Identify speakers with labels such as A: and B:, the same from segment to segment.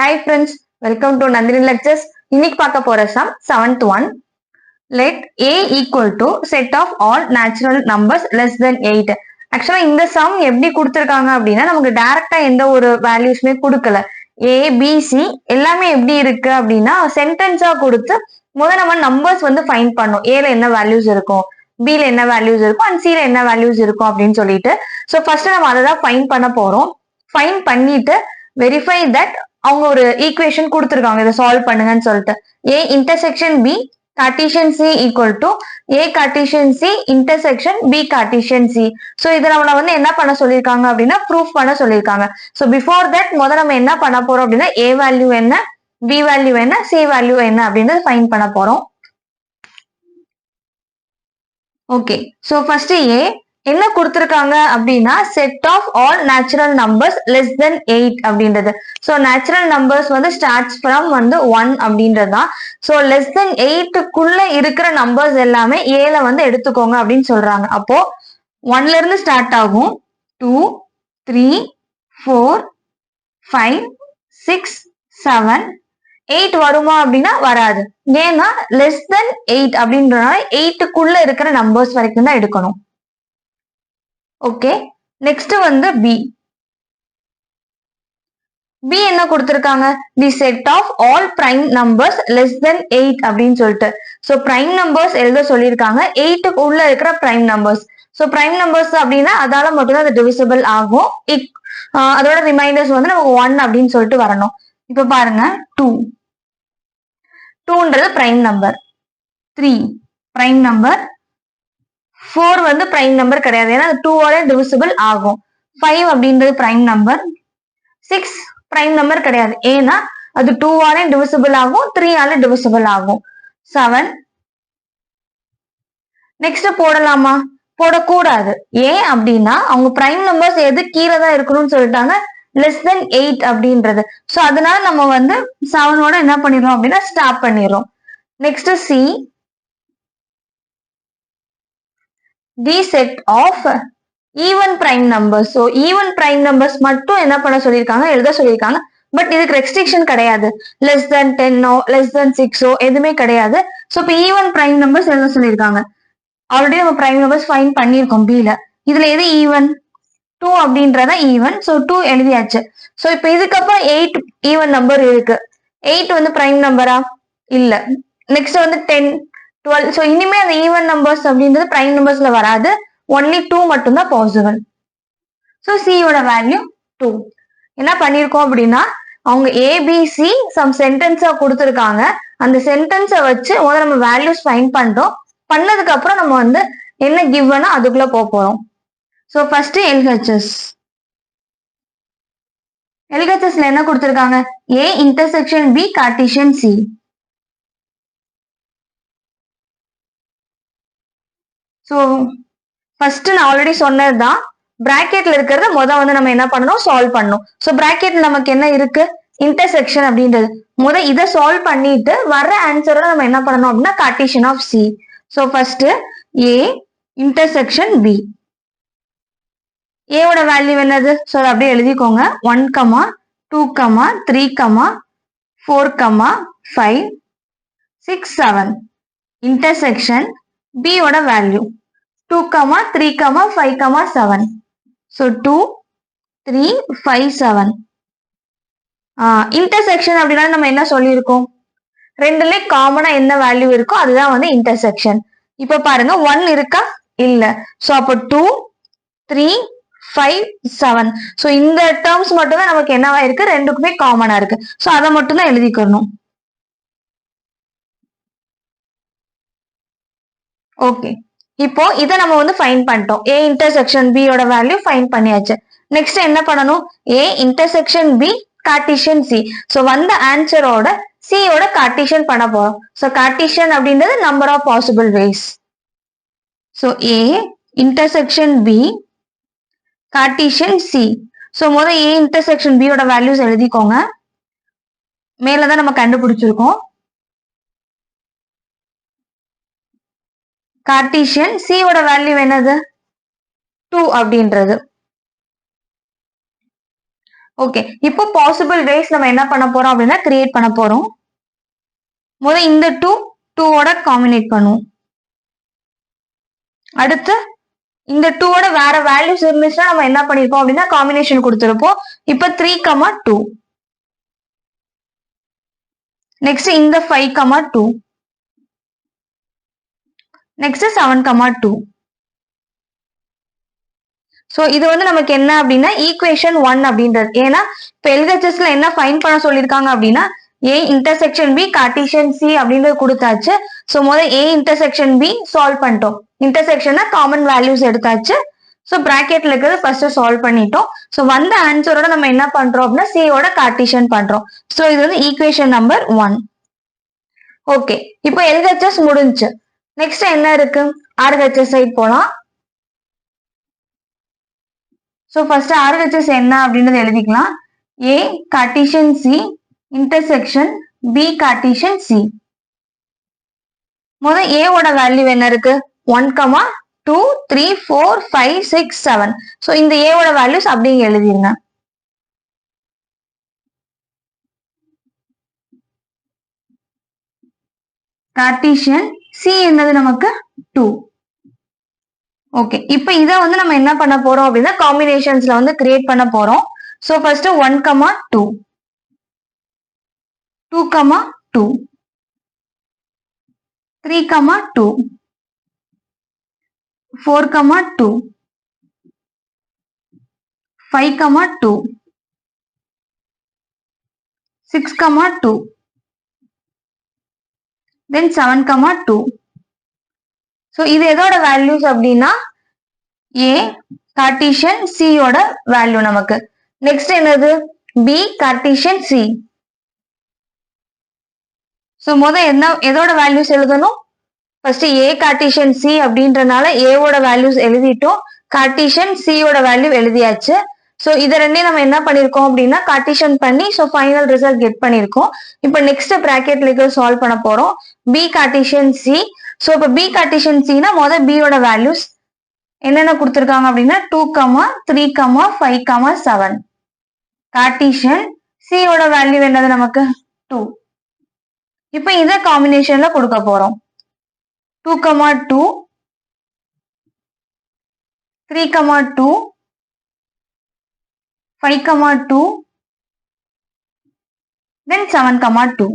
A: Hi friends, welcome to Nandini Lectures. இன்னைக்கு பார்க்க போற sum 7th one. Let a equal to set of all natural numbers less than 8. ஆக்சுவலா இந்த sum எப்படி கொடுத்திருக்காங்க அப்படின்னா நமக்கு டைரக்டா எந்த ஒரு வேல்யூஸ்மே கொடுக்கல. A, B, C எல்லாமே எப்படி இருக்கு அப்படின்னா சென்டென்ஸா கொடுத்து முதல்ல நம்ம நம்பர்ஸ் வந்து ஃபைண்ட் பண்ணோம். A ல என்ன வேல்யூஸ் இருக்கும், B ல என்ன வேல்யூஸ் இருக்கும் அண்ட் C ல என்ன வேல்யூஸ் இருக்கும் அப்படின்னு சொல்லிட்டு ஸோ ஃபர்ஸ்ட் நம்ம அதை தான் ஃபைண்ட் பண்ண போறோம். ஃபைண்ட் பண்ணிட்டு வெரிஃபை தட் அவங்க ஒரு ஈக்குவேஷன் கொடுத்துருக்காங்க, இதை சால்வ் பண்ணுங்கன்னு சொல்லிட்டு. A intersection B Cartesian C equal to A Cartesian C intersection B Cartesian C. So இதை நம்மள வந்து என்ன பண்ண சொல்லியிருக்காங்க அப்படின்னா ப்ரூஃப் பண்ண சொல்லியிருக்காங்க. ஸோ பிஃபோர் தட் முதல்ல நம்ம என்ன பண்ண போறோம் அப்படின்னா A வேல்யூ என்ன, B வேல்யூ என்ன, C வேல்யூ என்ன அப்படின்றது ஃபைண்ட் பண்ண போறோம். ஓகே, ஸோ ஃபர்ஸ்ட் A என்ன கொடுத்திருக்காங்க அப்படின்னா set of all natural numbers less than 8 அப்படின்றது. ஸோ நேச்சுரல் நம்பர்ஸ் வந்து ஸ்டார்ட்ஸ் ஃப்ரம் வந்து 1 அப்படின்றது தான். ஸோ லெஸ் தென் 8க்குள்ள இருக்கிற நம்பர்ஸ் எல்லாமே ஏல வந்து எடுத்துக்கோங்க அப்படின்னு சொல்றாங்க. அப்போ 1ல இருந்து ஸ்டார்ட் ஆகும் 2, 3, 4, 5, 6, 7, 8 வருமா அப்படின்னா வராது. ஏன்னா லெஸ் தென் 8 அப்படின்றனால 8க்குள்ள இருக்கிற நம்பர்ஸ் வரைக்கும் தான் எடுக்கணும். ஓகே, நெக்ஸ்ட் வந்து B. B என்ன கொடுத்திருக்காங்க, the set of all prime numbers less than 8 அப்படின்னு சொல்லிட்டு. ஸோ பிரைம் நம்பர்ஸ் எழுத சொல்லியிருக்காங்க, 8க்கு உள்ள இருக்கிற prime numbers. So prime numbers அப்படின்னா அதால மட்டும்தான் அது டிவிசிபிள் ஆகும். அதோட ரிமைண்டர்ஸ் வந்து நமக்கு 1 அப்படின்னு சொல்லிட்டு வரணும். இப்ப பாருங்க 2ன்றது பிரைம் நம்பர், 3 பிரைம் நம்பர், 4 வந்து பிரைம் நம்பர் கிடையாது, ஏன்னா 2 டிவிசிபிள் ஆகும். 5 அப்படின்றது பிரைம் நம்பர், 6 பிரைம் நம்பர் கிடையாது, ஏன்னா அது 2 டிவிசிபிள் ஆகும், 3 டிவிசிபிள் ஆகும். 7 நெக்ஸ்ட் போடலாமா, போடக்கூடாது. ஏன் அப்படின்னா அவங்க பிரைம் நம்பர்ஸ் எது கீழே தான் இருக்கணும்னு சொல்லிட்டாங்க, லெஸ் தென் 8 அப்படின்றது. ஸோ அதனால நம்ம வந்து 7ஓட என்ன பண்ணிடுறோம் அப்படின்னா ஸ்டாப் பண்ணிடுறோம். Next C, the set of even prime numbers. So even prime numbers மட்டும் என்ன பண்ண சொல்லியிருக்காங்க, எழுத சொல்லியிருக்காங்க. பட் இதுக்கு ரெஸ்ட்ரிக்ஷன் கிடையாது, லெஸ் தென் 10ஓ லெஸ் தென் 6ஓ எதுவுமே கிடையாது. ஸோ இப்போ ஈவன் பிரைம் நம்பர்ஸ் எழுத சொல்லியிருக்காங்க. ஆல்ரெடி நம்ம பிரைம் நம்பர்ஸ் ஃபைண்ட் பண்ணியிருக்கோம் Bல. இதுல எது ஈவன், 2 அப்படின்றத ஈவன். ஸோ 2 எழுதியாச்சு. ஸோ இப்போ இதுக்கப்புறம் 8 ஈவன் நம்பர் இருக்கு. 8 வந்து பிரைம் நம்பரா இல்ல. நெக்ஸ்ட் வந்து 10, 12. ஸோ இனிமே அந்த ஈவன் நம்பர்ஸ் அப்படின்றது பிரைம் நம்பர்ஸ்ல வராது, ஒன்லி 2 மட்டும்தான் பாசிபிள். ஸோ சியோட வேல்யூ 2. என்ன பண்ணிருக்கோம் அப்படின்னா அவங்க ஏபிசி சம் சென்டென்ஸா கொடுத்துருக்காங்க, அந்த சென்டென்ஸை வச்சு முதல்ல நம்ம வேல்யூஸ் ஃபைண்ட் பண்றோம். பண்ணதுக்கு அப்புறம் நம்ம வந்து என்ன கிவ்னா அதுக்குள்ள போறோம். ஸோ ஃபர்ஸ்ட் எல்ஹெச்எஸ்ல என்ன கொடுத்துருக்காங்க, A intersection B Cartesian C. So first நான் ஆல்ரெடி சொன்னதுதான், பிராக்கெட்ல இருக்கிறத வந்து நம்ம என்ன பண்ணணும், சால்வ் பண்ணணும். ஸோ பிராக்கெட்ல நமக்கு என்ன இருக்கு, இன்டர்செக்ஷன் அப்படின்றது. இதை சால்வ் பண்ணிட்டு வர்ற ஆன்சரோட நம்ம என்ன பண்ணணும் அப்படின்னா Cartesian of C. So first A intersection B. ஏவோட வேல்யூ என்னது, ஸோ அதை அப்படியே எழுதிக்கோங்க. 1, 2, 3, 4, 5, 6, 7 இன்டர்செக்ஷன் B ஓட வேல்யூ 2, 3, 5, 7. ஸோ 2, 3, 5, 7. இன்டர்செக்ஷன் அப்படின்னா நம்ம என்ன சொல்லியிருக்கோம், ரெண்டுல காமனா என்ன வேல்யூ இருக்கோ அதுதான் வந்து இன்டர்செக்ஷன். இப்ப பாருங்க 1 இருக்கா இல்ல. ஸோ அப்போ 2, 3, 5, 7. ஸோ இந்த டேர்ம்ஸ் மட்டும் தான் நமக்கு என்னவா இருக்கு, ரெண்டுக்குமே காமனா இருக்கு. ஸோ அதை மட்டும் தான் எழுதிக்கணும். ஓகே, இப்போ இதை நம்ம வந்து ஃபைண்ட் பண்ணிட்டோம். ஏ இன்டர்செக்ஷன் பி யோட வேல்யூ ஃபைண்ட் பண்ணியாச்சு. நெக்ஸ்ட் என்ன பண்ணணும், A intersection B Cartesian C. So வந்த ஆன்சரோட சியோட கார்டீசியன் பண்ண போறோம். ஸோ கார்டீசியன் அப்படின்றது number of possible ways. So A intersection B Cartesian C. So A intersection B யோட வேல்யூஸ் எழுதிக்கோங்க, மேலதான் நம்ம கண்டுபிடிச்சிருக்கோம். கார்டீசியன் சி ஓட வேல்யூ என்னது, 2 அப்படின்றது. ஓகே, இப்போ பாசிபிள் வேஸ் நம்ம என்ன பண்ண போறோம் அப்படின்னா கிரியேட் பண்ண போறோம். முதல்ல இந்த 2ஓட காம்பினேட் பண்ணுவோம். அடுத்து இந்த 2ஓட வேற வேல்யூஸ் இருந்துச்சுன்னா நம்ம என்ன பண்ணிருப்போம் அப்படின்னா காம்பினேஷன் கொடுத்திருப்போம். இப்ப 3,2. நெக்ஸ்ட் இந்த 5,2. நெக்ஸ்ட் 7,2. சோ இது வந்து நமக்கு என்ன அப்படின்னா ஈக்குவேஷன் 1 அப்படின்றது. ஏன்னா இப்ப எல்ஹெச்எஸ்ல என்ன ஃபைண்ட் பண்ண சொல்லியிருக்காங்க அப்படின்னா A intersection B Cartesian C அப்படின்றது கொடுத்தாச்சு. சோ முதல்ல ஏ இன்டர்செக்ஷன் பி சால்வ் பண்ணிட்டோம். இன்டர்செக்ஷன்னா காமன் வேல்யூஸ் எடுத்தாச்சு. சோ பிராக்கெட்ல இருக்கிறது ஃபர்ஸ்ட் சால்வ் பண்ணிட்டோம். சோ வந்த ஆன்சரோட நம்ம என்ன பண்றோம் அப்படின்னா சியோட கார்டீசியன் பண்றோம். சோ இது வந்து ஈக்குவேஷன் நம்பர் 1. ஓகே, இப்போ எல்ஹெச்எஸ் முடிஞ்சு. நெக்ஸ்ட் என்ன இருக்கு? ஆர்ஹெச்எஸ் சைட் போலாம். சோ ஃபர்ஸ்ட் ஆர்ஹெச்எஸ் என்ன அப்படின்றது எழுதிக்கலாம். A Cartesian C intersection B Cartesian C. முதல் ஏ ஓட வேல்யூ என்ன இருக்கு? 1, 2, 3, 4, 5, 6, 7. சோ இந்த ஏ ஓட வேல்யூஸ் அப்படிங்க எழுதிருங்க. கார்டீசியன் சி என்னது நமக்கு 2. ஓகே, இப்போ இத வந்து நம்ம என்ன பண்ண போறோம் அப்படின்னா காம்பினேஷன்ஸ்ல வந்து கிரியேட் பண்ண போறோம். So first 1, 2, 2, 2, 3, 2, 4, 2, 5, 2, 6, 2, then 7, 2. சோ இது எதோட வேல்யூஸ் அப்படின்னா ஏ கார்டீசியன் சி ஓட வேல்யூ நமக்கு. நெக்ஸ்ட் என்னது? B Cartesian C. சோ என்ன எதோட வேல்யூஸ் எழுதணும்? ஃபர்ஸ்ட் ஏ கார்டீசியன் சி அப்படின்றனால ஏ ஓட வேல்யூஸ் எழுதிட்டோம். கார்டீசியன் சி ஓட வேல்யூ எழுதியாச்சு. சோ இத ரெண்டையும் நம்ம என்ன பண்ணிருக்கோம் அப்படின்னா கார்டீசியன் பண்ணி சோ ஃபைனல் ரிசல்ட் கெட் பண்ணிருக்கோம். இப்போ நெக்ஸ்ட் பிராக்கெட்ல இருக்க சால்வ் பண்ண போறோம். B Cartesian C. சோ இப்ப பி கார்டீசியன் சினா முதல் பி ஓட வேல்யூஸ் என்னென்ன கொடுத்திருக்காங்க அப்படின்னா 2, 3, 5, 7. கார்டீசியன் சி ஓட வேல்யூ என்னது நமக்கு 2. இப்போ இத காம்பினேஷன்ல கொடுக்க போறோம். 2, 2, 3, 2, 5, 2, then 7, 2.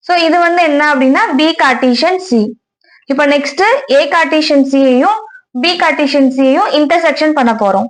A: சோ இது வந்து என்ன அப்படின்னா பி கார்டீசியன் சி. இப்போ நெக்ஸ்ட் ஏ கார்டீசியன் சியையும் பி கார்டீசியன் சியையும் இன்டர்செக்ஷன் பண்ண போறோம்.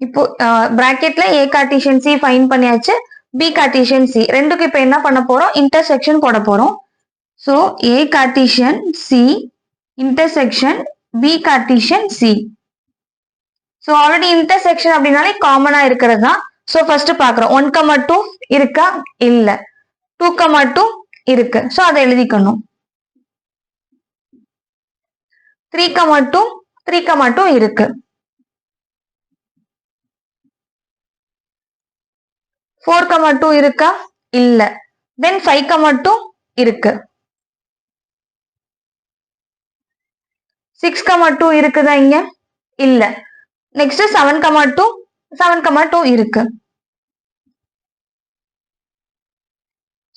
A: இப்போ பிராக்கெட்ல ஏ கார்டீசியன் சி ஃபைண்ட் பண்ணியாச்சு. பி கார்டீசியன் சி ரெண்டுக்கு இப்போ என்ன பண்ண போறோம்? இன்டர்செக்ஷன் போட போறோம். So A Cartesian C intersection B Cartesian C. So already intersection அப்படின்னாலே காமனா இருக்கிறது தான். சோ ஃபர்ஸ்ட் பாக்குறோம் 1, 2 இருக்கா? இல்ல. 2, 2 இருக்கு. சோ அதை எழுதிக்கணும். 3, 2, 3, 2 இருக்கு. 4, 2 இருக்கா? இல்ல. தென் 5, 2 இருக்கு. 6, 2 இருக்குதா இங்க? இல்ல. நெக்ஸ்ட் 7, 2, 7, 2 இருக்கு.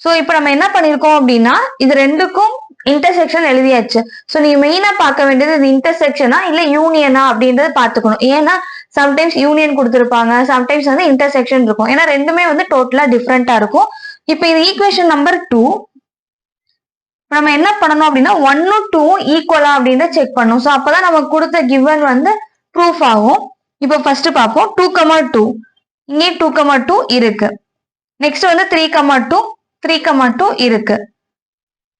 A: சோ இப்போ நம்ம என்ன பண்ணிருக்கோம் அப்படின்னா இது ரெண்டுக்கும் இன்டர்செக்ஷன் எழுதியாச்சு. சோ நீங்க மெயினா பார்க்க வேண்டியது இது இன்டர்செக்ஷனா இல்ல யூனியனா அப்படின்றத பாத்துக்கணும். ஏன்னா சம்டைம்ஸ் யூனியன் கொடுத்திருப்பாங்க, சம்டைம்ஸ் வந்து இன்டர்செக்ஷன் இருக்கும். ஏன்னா ரெண்டுமே வந்து டோட்டலா டிஃப்ரெண்டா இருக்கும். இப்போ இது ஈக்குவேஷன் நம்பர் 2. நம்ம என்ன பண்ணணும் அப்படின்னா 1, 2 ஈக்குவலா அப்படின்னு செக் பண்ணணும். சோ அப்பதான் நமக்கு கொடுத்த கிவன் வந்து ப்ரூஃப் ஆகும். இப்போ ஃபர்ஸ்ட் பார்ப்போம். 2, 2 இங்கே 2, 2 இருக்கு. நெக்ஸ்ட் வந்து 3, 2, 3, 2 இருக்கு.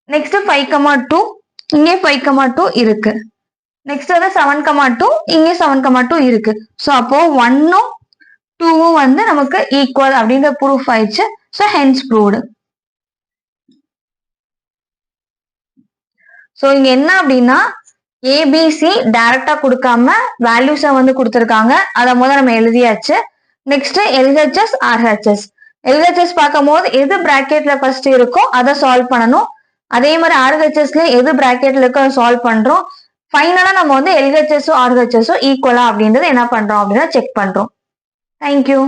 A: நெக்ஸ்ட் 5, 2 இங்கே 5, 2 இருக்கு. நெக்ஸ்ட் வந்து 7, 2 இங்கே 7, 2 இருக்கு. சோ அப்போ 1, 2 வந்து நமக்கு ஈக்குவல் அப்படின்ற ப்ரூஃப் ஆயிடுச்சு. So hence proved. சோ இங்க என்ன அப்படின்னா ஏபிசி டைரக்டா கொடுக்காம வேல்யூஸ வந்து கொடுத்திருக்காங்க. அத முதல்ல நம்ம எழுதியாச்சு. Next LHS RHS. எல்ஹெச்எஸ் பார்க்கும் போது எது பிராக்கெட்ல ஃபர்ஸ்ட் இருக்கோ அதை சால்வ் பண்ணணும். அதே மாதிரி ஆர்ஹெச்எஸ்ல எது பிராக்கெட்ல இருக்கோ அதை சால்வ் பண்றோம். ஃபைனலா நம்ம வந்து எல்ஹெச்எஸும் ஆர்ஹெச்எஸும் ஈக்குவலா அப்படின்றது என்ன பண்றோம் அப்படின்னா செக் பண்றோம். தேங்க்யூ.